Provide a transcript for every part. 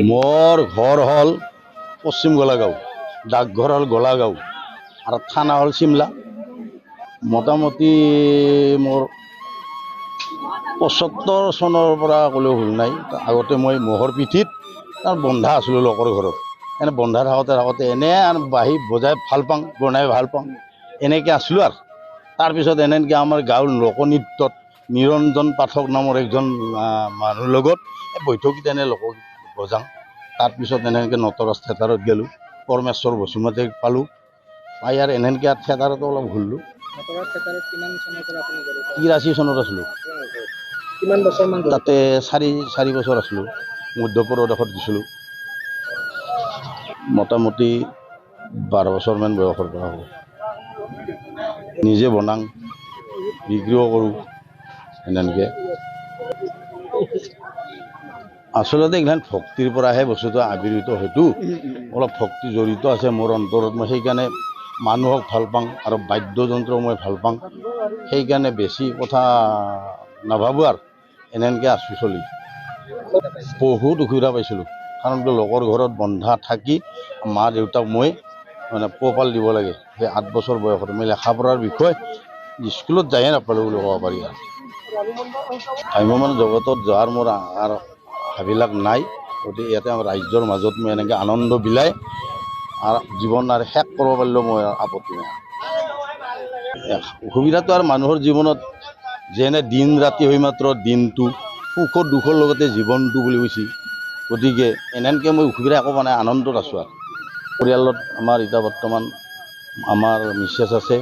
মোৰ ঘৰ হ'ল পশ্চিম গোলাগাঁও, ডাকঘৰ হ'ল গোলাগাঁও আৰু থানা হ'ল চিমলা। মোটামুটি মোৰ ৭৫ চনৰ পৰা ক'লেও ভুল নাই। আগতে মই মহৰ পিঠিত তাৰ বন্ধা আছিলোঁ লোকৰ ঘৰত। এনে বন্ধা থাকোঁতে এনে বাঁহী বজাই ভাল পাওঁ, বনাই ভাল পাওঁ, এনেকৈ আছিলোঁ। আৰু তাৰপিছত এনেকৈ আমাৰ গাঁৱৰ লোকনৃত্যত নিৰঞ্জন পাঠক নামৰ একজন মানুহৰ লগত বৈঠকীত এনে লোকগীত বজাওঁ। তাৰপিছত এনেকৈ নটৰাজ থিয়েটাৰত গ'লোঁ, পৰমেশ্বৰ বসুমতীক পালোঁ, পাই আৰু এনেকৈ থিয়েটাৰতো অলপ ঘূৰিলোঁ। ৮৩ চনত আছিলোঁ। কিমান বছৰমান তাতে ৪ বছৰ আছিলোঁ। মধ্যপ্ৰদেশত দিছিলোঁ। মোটামুটি ১২ বছৰমান বয়সৰ পৰা হ'ব। নিজে বনাওঁ, বিক্ৰীও কৰোঁ এনেকৈ। আচলতে এইগিলান ভক্তিৰ পৰাহে বস্তুটো আবিৰ্ভূত হয়তো। অলপ ভক্তি জড়িত আছে মোৰ অন্তৰত। মই সেইকাৰণে মানুহক ভাল পাওঁ আৰু বাদ্যযন্ত্ৰ মই ভাল পাওঁ। সেইকাৰণে বেছি কথা নাভাবোঁ আৰু এনেকৈ আছোঁ চলি। বহুত অসুবিধা পাইছিলোঁ, কাৰণ লোকৰ ঘৰত বন্ধা থাকি মা দেউতাক মই মানে পোহপাল দিব লাগে। সেই ৮ বছৰ বয়সত মই লেখা পঢ়াৰ বিষয় স্কুলত যায়ে নাপালোঁ বুলি ক'ব পাৰি। আৰু ভ্ৰাম্যমাণ জগতত যোৱাৰ মোৰ আৰু ভাবিলাক নাই। গতিকে ইয়াতে আমাৰ ৰাইজৰ মাজত মই এনেকৈ আনন্দ বিলাই আৰু জীৱন আৰু শেষ কৰিব পাৰিলেও মই আপত্তি নাই। অসুবিধাটো আৰু মানুহৰ জীৱনত যেনে দিন ৰাতি হৈ মাত্ৰ দিনটো, সুখৰ দুখৰ লগতে জীৱনটো বুলি কৈছে। গতিকে এনেকৈ মই অসুবিধা একো মানে আনন্দত আছোঁ। আৰু পৰিয়ালত আমাৰ এতিয়া বৰ্তমান আমাৰ মিছেছ আছে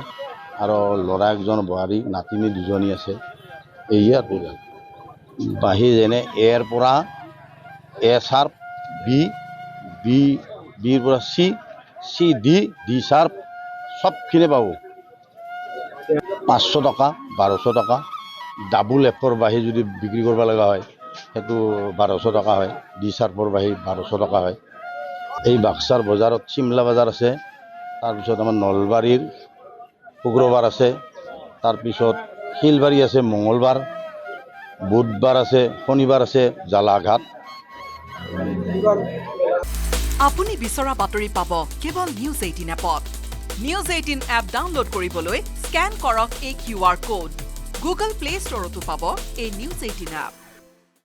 আৰু ল'ৰা একজন, বোৱাৰী, নাতিনী 2জনী আছে। এয়ে আৰু পৰিয়াল। বাঁহী যেনে এৰ পৰা এ শাৰ্প, বিৰ পৰা চি, ডি শাৰ্প চবখিনি পাব। 500 টকা, 1200 টকা। ডাবুল এফৰ বাঁহী যদি বিক্ৰী কৰিব লগা হয় সেইটো 1200 টকা হয়। ডি শাৰ্পৰ বাঁহী 1200 টকা হয়। এই বাক্সাৰ বজাৰত চিমলা বজাৰ আছে, তাৰপিছত আমাৰ নলবাৰীৰ শুক্ৰবাৰ আছে, তাৰপিছত শিলবাৰী আছে মঙলবাৰ, বুধবাৰ আছে, শনিবাৰ আছে জালাঘাট। আপুনি বিচৰা বাতৰি পাব কেৱল নিউজ 18 এপত। নিউজ 18 এপ ডাউনলোড কৰিবলৈ স্কেন কৰক এই QR কোড। গুগল প্লে ষ্টৰতো পাব এই নিউজ 18 এপ।